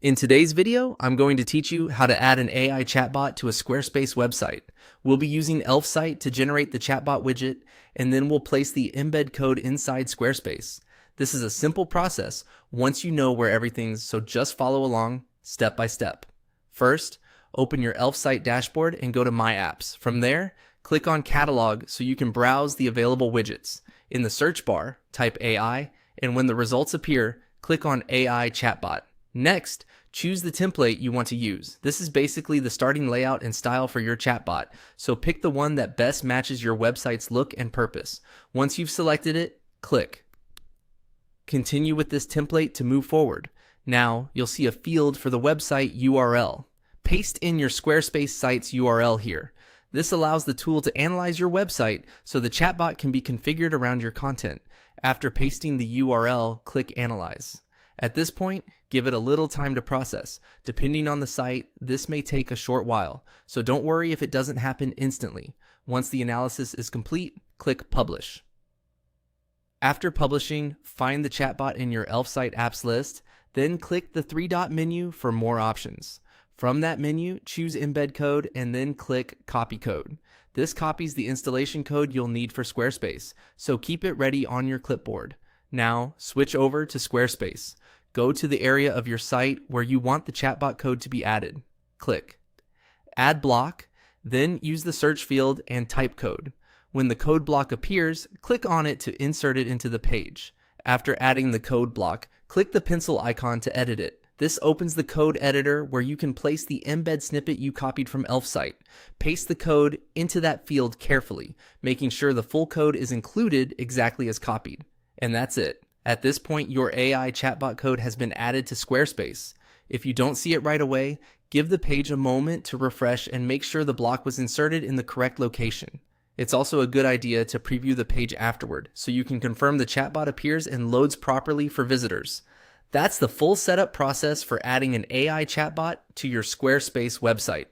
In today's video, I'm going to teach you how to add an AI chatbot to a Squarespace website. We'll be using ElfSite to generate the chatbot widget, and then we'll place the embed code inside Squarespace. This is a simple process once you know where everything's, so just follow along step by step. First, open your ElfSite dashboard and go to My Apps. From there, click on Catalog so you can browse the available widgets. In the search bar, type AI, and when the results appear, click on AI Chatbot. Next, choose the template you want to use. This is basically the starting layout and style for your chatbot, so pick the one that best matches your website's look and purpose. Once you've selected it, click. Continue with this template to move forward. Now, you'll see a field for the website URL. Paste in your Squarespace site's URL here. This allows the tool to analyze your website so the chatbot can be configured around your content. After pasting the URL, click Analyze. At this point, give it a little time to process. Depending on the site, this may take a short while, so don't worry if it doesn't happen instantly. Once the analysis is complete, click Publish. After publishing, find the chatbot in your ElfSite apps list, then click the three-dot menu for more options. From that menu, choose Embed Code and then click Copy Code. This copies the installation code you'll need for Squarespace, so keep it ready on your clipboard. Now, switch over to Squarespace. Go to the area of your site where you want the chatbot code to be added. Click Add Block, then use the search field and type code. When the code block appears, click on it to insert it into the page. After adding the code block, click the pencil icon to edit it. This opens the code editor where you can place the embed snippet you copied from ElfSite. Paste the code into that field carefully, making sure the full code is included exactly as copied. And that's it. At this point, your AI chatbot code has been added to Squarespace. If you don't see it right away, give the page a moment to refresh and make sure the block was inserted in the correct location. It's also a good idea to preview the page afterward, so you can confirm the chatbot appears and loads properly for visitors. That's the full setup process for adding an AI chatbot to your Squarespace website.